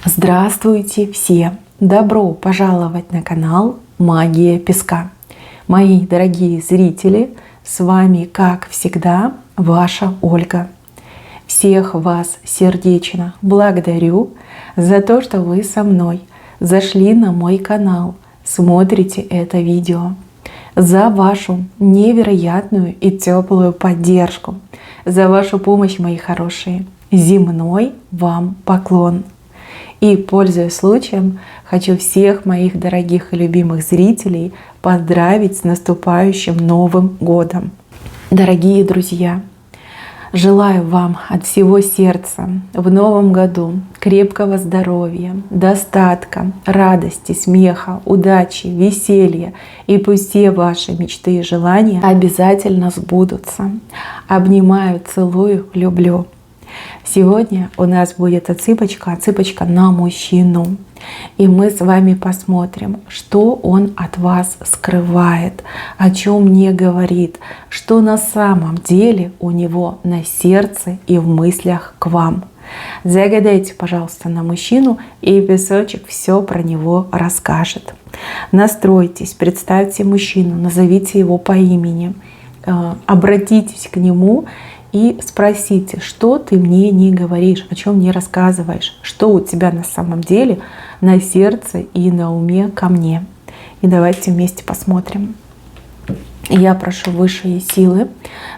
Здравствуйте все! Добро пожаловать на канал Магия Песка. Мои дорогие зрители, с вами, как всегда, ваша Ольга. Всех вас сердечно благодарю за то, что вы со мной зашли на мой канал, смотрите это видео, за вашу невероятную и теплую поддержку, за вашу помощь, мои хорошие. Земной вам поклон. И, пользуясь случаем, хочу всех моих дорогих и любимых зрителей поздравить с наступающим Новым годом. Дорогие друзья, желаю вам от всего сердца в Новом году крепкого здоровья, достатка, радости, смеха, удачи, веселья. И пусть все ваши мечты и желания обязательно сбудутся. Обнимаю, целую, люблю. Сегодня у нас будет отсыпочка на мужчину. И мы с вами посмотрим, что он от вас скрывает, о чем не говорит, что на самом деле у него на сердце и в мыслях к вам. Загадайте, пожалуйста, на мужчину, и песочек все про него расскажет. Настройтесь, представьте мужчину, назовите его по имени, обратитесь к нему и спросите, что ты мне не говоришь, о чем не рассказываешь, что у тебя на самом деле на сердце и на уме ко мне. И давайте вместе посмотрим. Я прошу высшие силы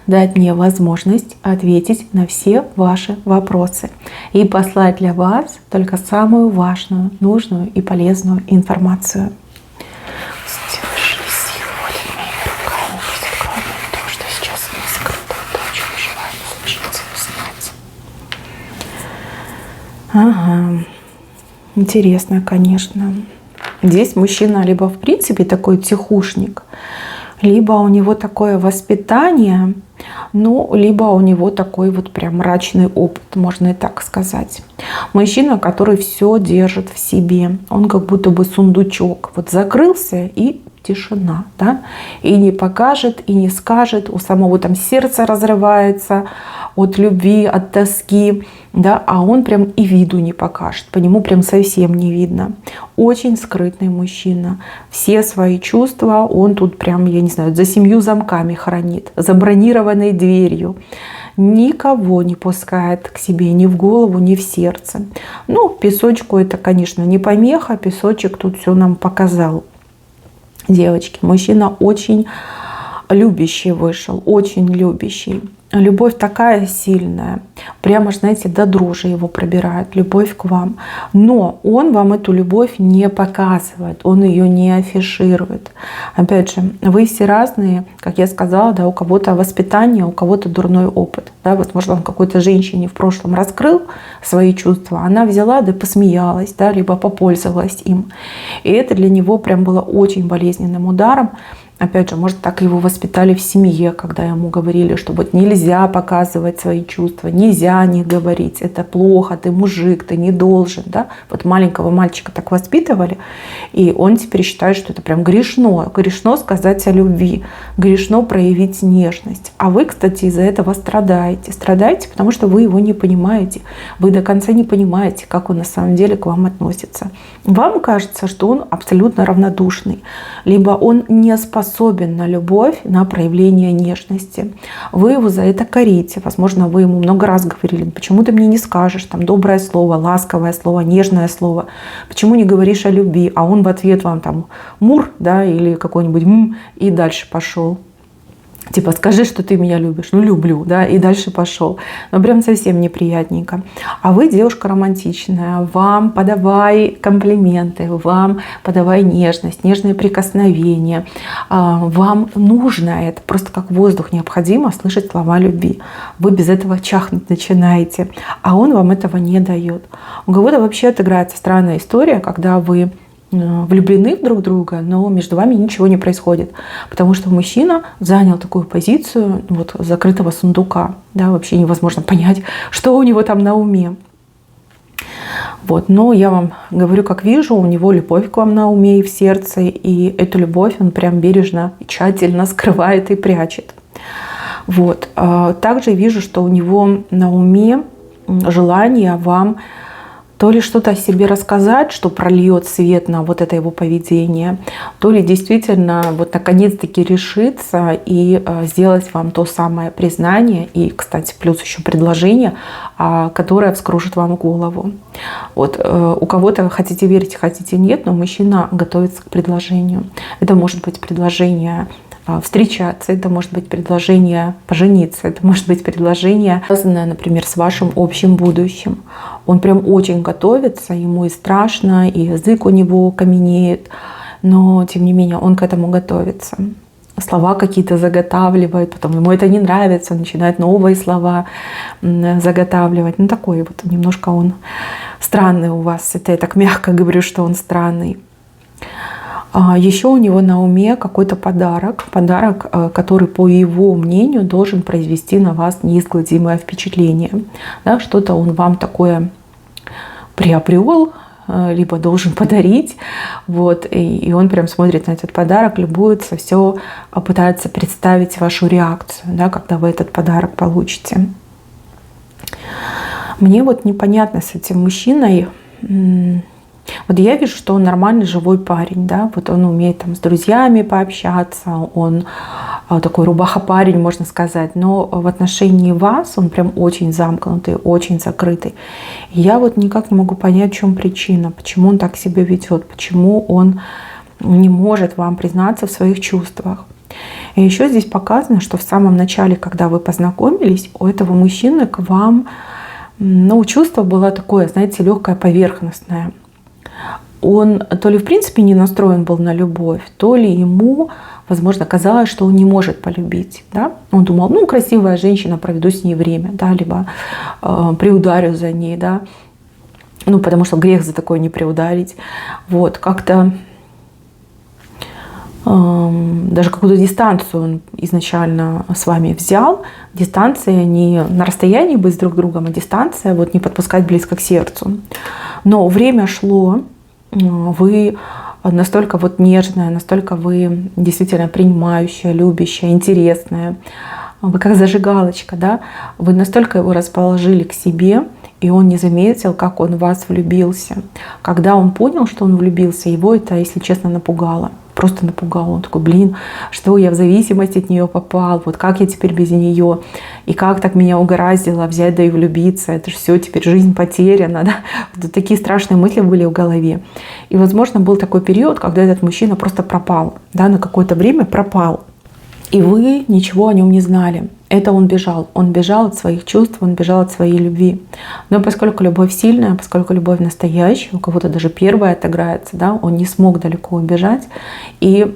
дать мне возможность ответить на все ваши вопросы и послать для вас только самую важную, нужную и полезную информацию. Ага, интересно, конечно. Здесь мужчина либо в принципе такой тихушник, либо у него такое воспитание, ну, либо у него такой вот прям мрачный опыт, можно и так сказать. Мужчина, который все держит в себе, он как будто бы сундучок, вот закрылся и тишина, да, и не покажет, и не скажет, у самого там сердце разрывается от любви, от тоски, да, а он прям и виду не покажет, по нему прям совсем не видно. Очень скрытный мужчина, все свои чувства он тут прям, я не знаю, за 7 замками хранит, за бронированной дверью. Никого не пускает к себе ни в голову, ни в сердце. Ну, песочку это, конечно, не помеха, песочек тут все нам показал. Девочки, мужчина очень любящий вышел, очень любящий. Любовь такая сильная, прямо, знаете, до дрожи его пробирает, любовь к вам. Но он вам эту любовь не показывает, он ее не афиширует. Опять же, вы все разные, как я сказала, да, у кого-то воспитание, у кого-то дурной опыт. Да, возможно, он какой-то женщине в прошлом раскрыл свои чувства, она взяла, да, посмеялась, да, либо попользовалась им. И это для него прям было очень болезненным ударом. Опять же, может, так его воспитали в семье, когда ему говорили, что вот нельзя показывать свои чувства, нельзя о них говорить, это плохо, ты мужик, ты не должен. Да? Вот маленького мальчика так воспитывали, и он теперь считает, что это прям грешно. Грешно сказать о любви, грешно проявить нежность. А вы, кстати, из-за этого страдаете. Страдаете, потому что вы его не понимаете. Вы до конца не понимаете, как он на самом деле к вам относится. Вам кажется, что он абсолютно равнодушный, либо он не способен на любовь, на проявление нежности. Вы его за это корите. Возможно, вы ему много раз говорили, почему ты мне не скажешь там доброе слово, ласковое слово, нежное слово, почему не говоришь о любви, а он в ответ вам там мур, да, или какой-нибудь и дальше пошел. Типа, скажи, что ты меня любишь. Ну, люблю, да, и дальше пошел. Но прям совсем неприятненько. А вы девушка романтичная, вам подавай комплименты, вам подавай нежность, нежные прикосновения. Вам нужно это, просто как воздух необходимо слышать слова любви. Вы без этого чахнуть начинаете, а он вам этого не дает. У кого-то вообще отыграется странная история, когда вы влюблены в друг друга, но между вами ничего не происходит, потому что мужчина занял такую позицию вот закрытого сундука, да, вообще невозможно понять, что у него там на уме. Вот, но я вам говорю, как вижу, у него любовь к вам на уме и в сердце, и эту любовь он прям бережно и тщательно скрывает и прячет. Вот. Также вижу, что у него на уме желание вам то ли что-то о себе рассказать, что прольет свет на вот это его поведение, то ли действительно вот наконец-таки решиться и сделать вам то самое признание и, кстати, плюс еще предложение, которое вскружит вам голову. Вот у кого-то хотите верить, хотите нет, но мужчина готовится к предложению. Это может быть предложение встречаться, это может быть предложение пожениться, это может быть предложение, связанное, например, с вашим общим будущим. Он прям очень готовится, ему и страшно, и язык у него каменеет, но тем не менее он к этому готовится. Слова какие-то заготавливает, потом ему это не нравится, он начинает новые слова заготавливать. Ну такой вот немножко он странный у вас. Это я так мягко говорю, что он странный. Еще у него на уме какой-то подарок, который, по его мнению, должен произвести на вас неизгладимое впечатление. Да, что-то он вам такое приобрел, либо должен подарить. Вот, и он прям смотрит на этот подарок, любуется, все пытается представить вашу реакцию, да, когда вы этот подарок получите. Мне вот непонятно с этим мужчиной. Вот я вижу, что он нормальный, живой парень, да, вот он умеет там с друзьями пообщаться, он такой рубаха-парень, можно сказать, но в отношении вас он прям очень замкнутый, очень закрытый. И я вот никак не могу понять, в чем причина, почему он так себя ведет, почему он не может вам признаться в своих чувствах. И еще здесь показано, что в самом начале, когда вы познакомились, у этого мужчины к вам, ну, чувство было такое, знаете, легкое, поверхностное. Он то ли в принципе не настроен был на любовь, то ли ему, возможно, казалось, что он не может полюбить. Да? Он думал, ну, красивая женщина, проведу с ней время, да, либо приударю за ней, да? Ну, потому что грех за такое не приударить. Вот, как-то даже какую-то дистанцию он изначально с вами взял. Дистанция не на расстоянии быть с друг другом, а дистанция вот не подпускать близко к сердцу. Но время шло, вы настолько вот нежная, настолько вы действительно принимающая, любящая, интересная. Вы как зажигалочка, да? Вы настолько его расположили к себе, и он не заметил, как он в вас влюбился. Когда он понял, что он влюбился, его это, если честно, напугало. Просто напугало. Он такой, блин, что я в зависимость от нее попал, вот как я теперь без нее, и как так меня угораздило взять да и влюбиться, это же все, теперь жизнь потеряна. Да? Вот такие страшные мысли были в голове. И, возможно, был такой период, когда этот мужчина просто пропал, да, на какое-то время пропал. И вы ничего о нем не знали. Это он бежал от своих чувств, он бежал от своей любви. Но поскольку любовь сильная, поскольку любовь настоящая, у кого-то даже первая отыграется, да, он не смог далеко убежать. И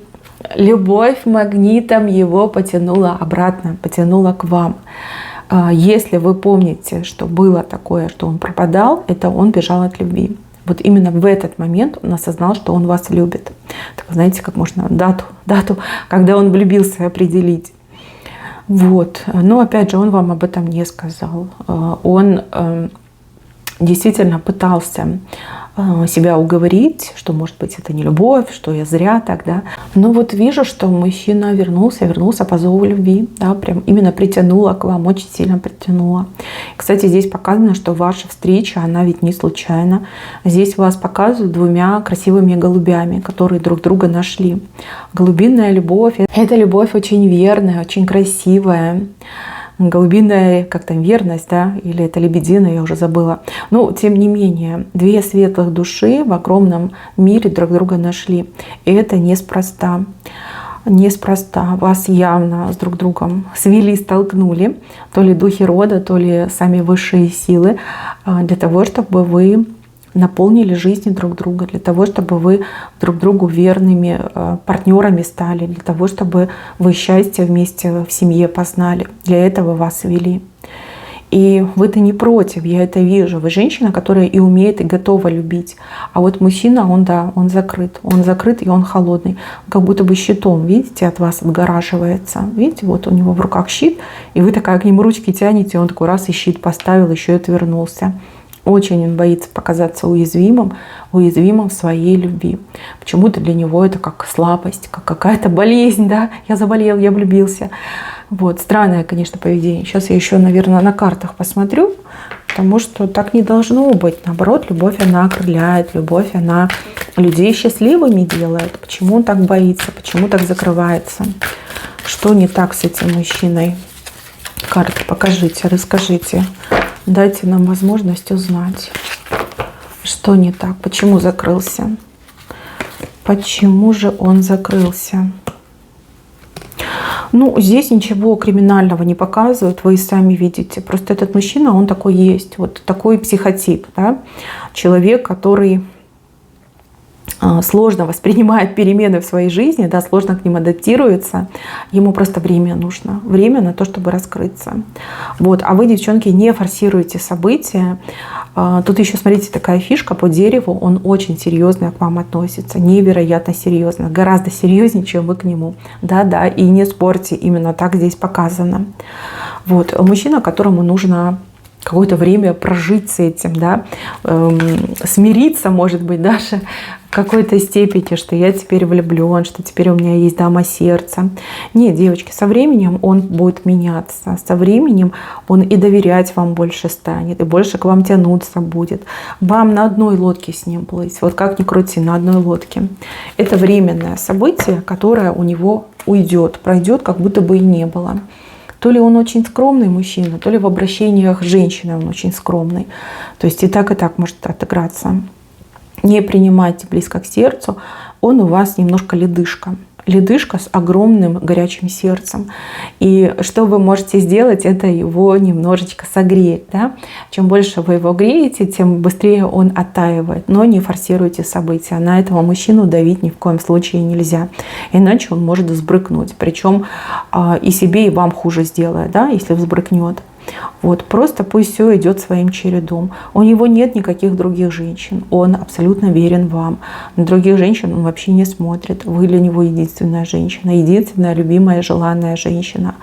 любовь магнитом его потянула обратно, потянула к вам. Если вы помните, что было такое, что он пропадал, это он бежал от любви. Вот именно в этот момент он осознал, что он вас любит. Так, знаете, как можно дату, когда он влюбился, определить. Вот. Но опять же, он вам об этом не сказал. Он действительно пытался себя уговорить, что, может быть, это не любовь, что я зря тогда. Но вот вижу, что мужчина вернулся по зову любви, да, прям именно притянула к вам, очень сильно притянула. Кстати, здесь показано, что ваша встреча, она ведь не случайна. Здесь вас показывают двумя красивыми голубями, которые друг друга нашли. Голубиная любовь — это любовь очень верная, очень красивая. Голубиная, как там, верность, да, или это лебединая, я уже забыла. Но, тем не менее, две светлых души в огромном мире друг друга нашли. И это неспроста. Неспроста. Вас явно с друг другом свели, столкнули. То ли духи рода, то ли сами высшие силы. Для того, чтобы вы наполнили жизнь друг друга, для того, чтобы вы друг другу верными партнерами стали, для того, чтобы вы счастье вместе в семье познали. Для этого вас вели. И вы-то не против, я это вижу. Вы женщина, которая и умеет, и готова любить. А вот мужчина, он закрыт. Он закрыт, и он холодный. Он как будто бы щитом, видите, от вас отгораживается. Видите, вот у него в руках щит, и вы такая к нему ручки тянете, он такой раз и щит поставил, еще и отвернулся. Очень он боится показаться уязвимым в своей любви. Почему-то для него это как слабость, как какая-то болезнь, да? Я заболел, я влюбился. Вот, странное, конечно, поведение. Сейчас я еще, наверное, на картах посмотрю, Потому что так не должно быть. Наоборот, любовь, она окрыляет, любовь, она людей счастливыми делает. Почему он так боится, почему так закрывается? Что не так с этим мужчиной? Карты, покажите, расскажите. Дайте нам возможность узнать, что не так, почему закрылся. Почему же он закрылся? Ну, здесь ничего криминального не показывают, вы и сами видите. Просто этот мужчина, он такой есть, вот такой психотип, да? Человек, который сложно воспринимает перемены в своей жизни, да, сложно к ним адаптируется, ему просто время нужно, время на то, чтобы раскрыться. Вот. А вы, девчонки, не форсируете события. Тут еще, смотрите, такая фишка по дереву, он очень серьезно к вам относится, невероятно серьезно, гораздо серьезнее, чем вы к нему. Да-да, и не спорьте, именно так здесь показано. Вот. Мужчина, которому нужно какое-то время прожить с этим, да, смириться, может быть, даже в какой-то степени, что я теперь влюблен, что теперь у меня есть дама сердца. Нет, девочки, со временем он будет меняться, со временем он и доверять вам больше станет, и больше к вам тянуться будет. Вам на одной лодке с ним плыть, вот как ни крути, на одной лодке. Это временное событие, которое у него уйдет, пройдет, как будто бы и не было. То ли он очень скромный мужчина, то ли в обращениях с женщиной он очень скромный. То есть и так может отыграться. Не принимайте близко к сердцу, он у вас немножко ледышка. Ледышка с огромным горячим сердцем. И что вы можете сделать, это его немножечко согреть. Да? Чем больше вы его греете, тем быстрее он оттаивает. Но не форсируйте события. На этого мужчину давить ни в коем случае нельзя. Иначе он может взбрыкнуть. Причем и себе, и вам хуже сделает, да, если взбрыкнет. Вот, просто пусть все идет своим чередом. У него нет никаких других женщин. Он абсолютно верен вам. На других женщин он вообще не смотрит. Вы для него единственная женщина, единственная любимая, желанная женщина.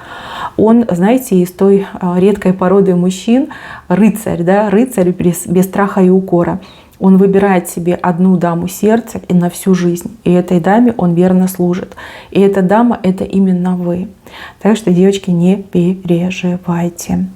Он, знаете, из той редкой породы мужчин, рыцарь, да, рыцарь без страха и укора. Он выбирает себе одну даму сердца и на всю жизнь. И этой даме он верно служит. И эта дама — это именно вы. Так что, девочки, не переживайте.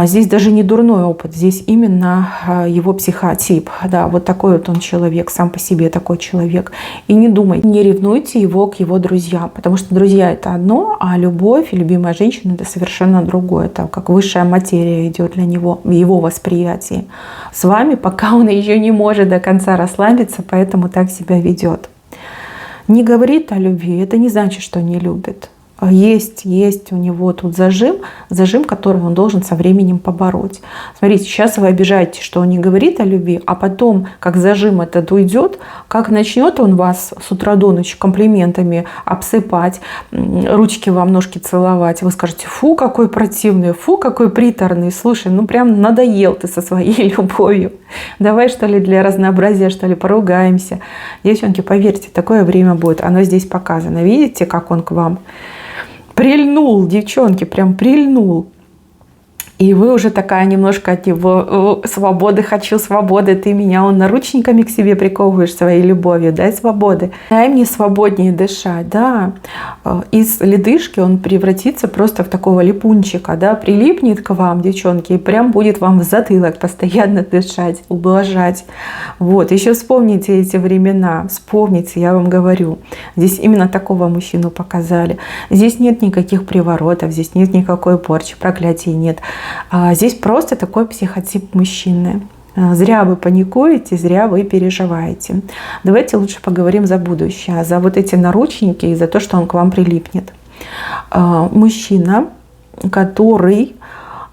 Здесь даже не дурной опыт, здесь именно его психотип. Да, вот такой вот он человек, сам по себе такой человек. И не думайте, не ревнуйте его к его друзьям, потому что друзья — это одно, а любовь и любимая женщина — это совершенно другое. Это как высшая материя идет для него в его восприятии. С вами пока он еще не может до конца расслабиться, поэтому так себя ведет. Не говорит о любви, это не значит, что не любит. Есть у него тут зажим, который он должен со временем побороть. Смотрите, сейчас вы обижаете, что он не говорит о любви, а потом, как зажим этот уйдет, как начнет он вас с утра до ночи комплиментами обсыпать, ручки вам, ножки целовать, вы скажете: фу, какой противный, фу, какой приторный, слушай, ну прям надоел ты со своей любовью. Давай, что ли, для разнообразия, что ли, поругаемся. Девчонки, поверьте, такое время будет, оно здесь показано. Видите, как он к вам прильнул, девчонки, прям прильнул. И вы уже такая немножко от него: свободы, хочу свободы, ты меня он наручниками к себе приковываешь своей любовью, дай свободы, дай мне свободнее дышать, да. Из ледышки он превратится просто в такого липунчика, да, прилипнет к вам, девчонки, и прям будет вам в затылок постоянно дышать, ублажать. Вот, еще вспомните эти времена, вспомните, я вам говорю, здесь именно такого мужчину показали. Здесь нет никаких приворотов, здесь нет никакой порчи, проклятий нет. Здесь просто такой психотип мужчины. Зря вы паникуете, зря вы переживаете. Давайте лучше поговорим за будущее, за вот эти наручники и за то, что он к вам прилипнет. Мужчина, который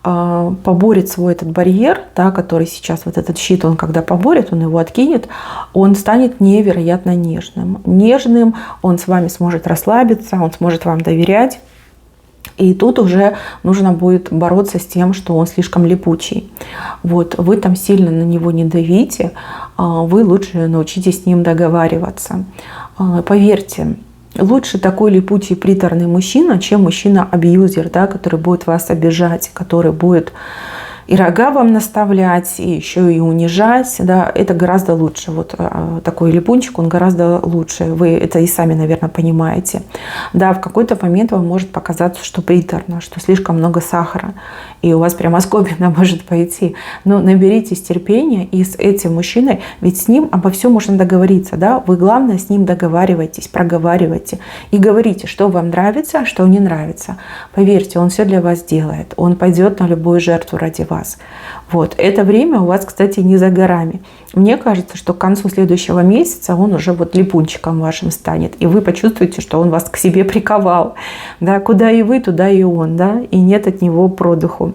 поборет свой этот барьер, да, который сейчас, вот этот щит, он когда поборет, он его откинет, он станет невероятно нежным. Нежным, он с вами сможет расслабиться, он сможет вам доверять. И тут уже нужно будет бороться с тем, что он слишком липучий. Вот, вы там сильно на него не давите, вы лучше научитесь с ним договариваться. Поверьте, лучше такой липучий, приторный мужчина, чем мужчина-абьюзер, да, который будет вас обижать, который будет и рога вам наставлять, и еще и унижать, да, это гораздо лучше. Вот такой липунчик, он гораздо лучше. Вы это и сами, наверное, понимаете. Да, в какой-то момент вам может показаться, что приторно, что слишком много сахара, и у вас прямо скобина может пойти. Но наберитесь терпения, и с этим мужчиной, ведь с ним обо всем можно договориться, да, вы, главное, с ним договаривайтесь, проговаривайте и говорите, что вам нравится, а что не нравится. Поверьте, он все для вас делает, он пойдет на любую жертву ради вас. Вот. Это время у вас, кстати, не за горами. Мне кажется, что к концу следующего месяца он уже вот липунчиком вашим станет, и вы почувствуете, что он вас к себе приковал. Да? Куда и вы, туда и он, да? И нет от него продыху.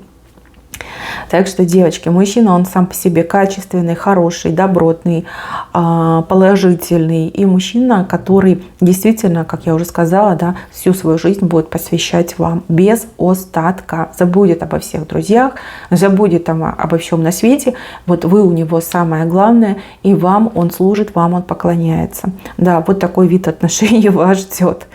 Так что, девочки, мужчина, он сам по себе качественный, хороший, добротный, положительный. И мужчина, который действительно, как я уже сказала, да, всю свою жизнь будет посвящать вам без остатка. Забудет обо всех друзьях, забудет обо всем на свете. Вот вы у него самое главное, и вам он служит, вам он поклоняется. Да, вот такой вид отношений вас ждет.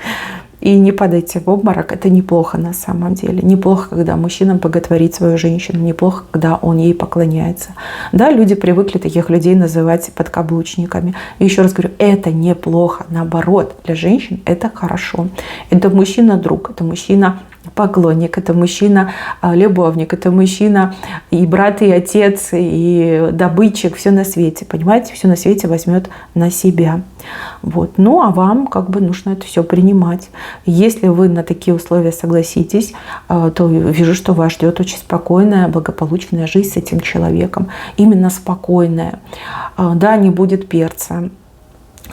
И не падайте в обморок, это неплохо на самом деле. Неплохо, когда мужчина боготворит свою женщину, неплохо, когда он ей поклоняется. Да, люди привыкли таких людей называть подкаблучниками. И еще раз говорю, это неплохо, наоборот, для женщин это хорошо. Это мужчина-друг, это мужчина поклонник, это мужчина-любовник, это мужчина и брат, и отец, и добытчик, все на свете, понимаете, все на свете возьмет на себя. Вот. Ну, а вам как бы нужно это все принимать. Если вы на такие условия согласитесь, то вижу, что вас ждет очень спокойная, благополучная жизнь с этим человеком. Именно спокойная. Да, не будет перца.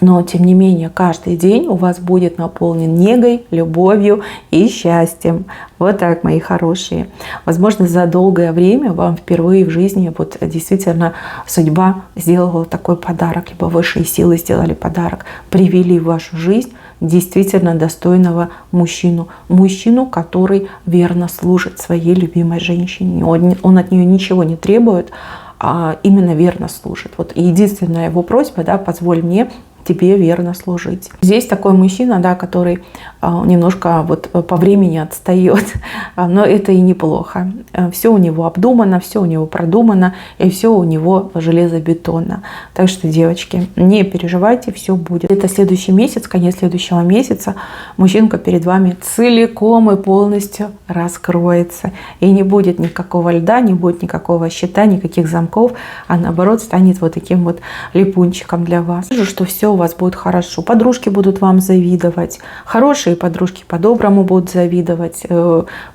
Но, тем не менее, каждый день у вас будет наполнен негой, любовью и счастьем. Вот так, мои хорошие. Возможно, за долгое время вам впервые в жизни вот действительно судьба сделала такой подарок, либо высшие силы сделали подарок, привели в вашу жизнь действительно достойного мужчину. Мужчину, который верно служит своей любимой женщине. Он от нее ничего не требует, а именно верно служит. Вот единственная его просьба, да, позволь мне тебе верно служить. Здесь такой мужчина, да, который немножко вот по времени отстает, но это и неплохо. Все у него обдумано, все у него продумано, и все у него железобетонно. Так что, девочки, не переживайте, все будет. Это следующий месяц, конец следующего месяца, мужчинка перед вами целиком и полностью раскроется. И не будет никакого льда, не будет никакого щита, никаких замков, а наоборот станет вот таким вот липунчиком для вас. Вижу, что все у вас будет хорошо. Подружки будут вам завидовать. Хорошие подружки по-доброму будут завидовать.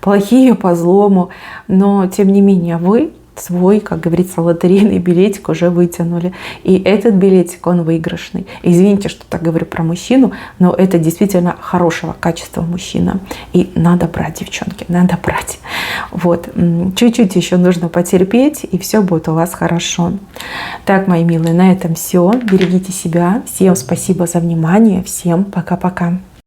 Плохие по злому. Но, тем не менее, вы свой, как говорится, лотерейный билетик уже вытянули. И этот билетик, он выигрышный. Извините, что так говорю про мужчину, но это действительно хорошего качества мужчина. И надо брать, девчонки, надо брать. Вот. Чуть-чуть еще нужно потерпеть, и все будет у вас хорошо. Так, мои милые, на этом все. Берегите себя. Всем спасибо за внимание. Всем пока-пока.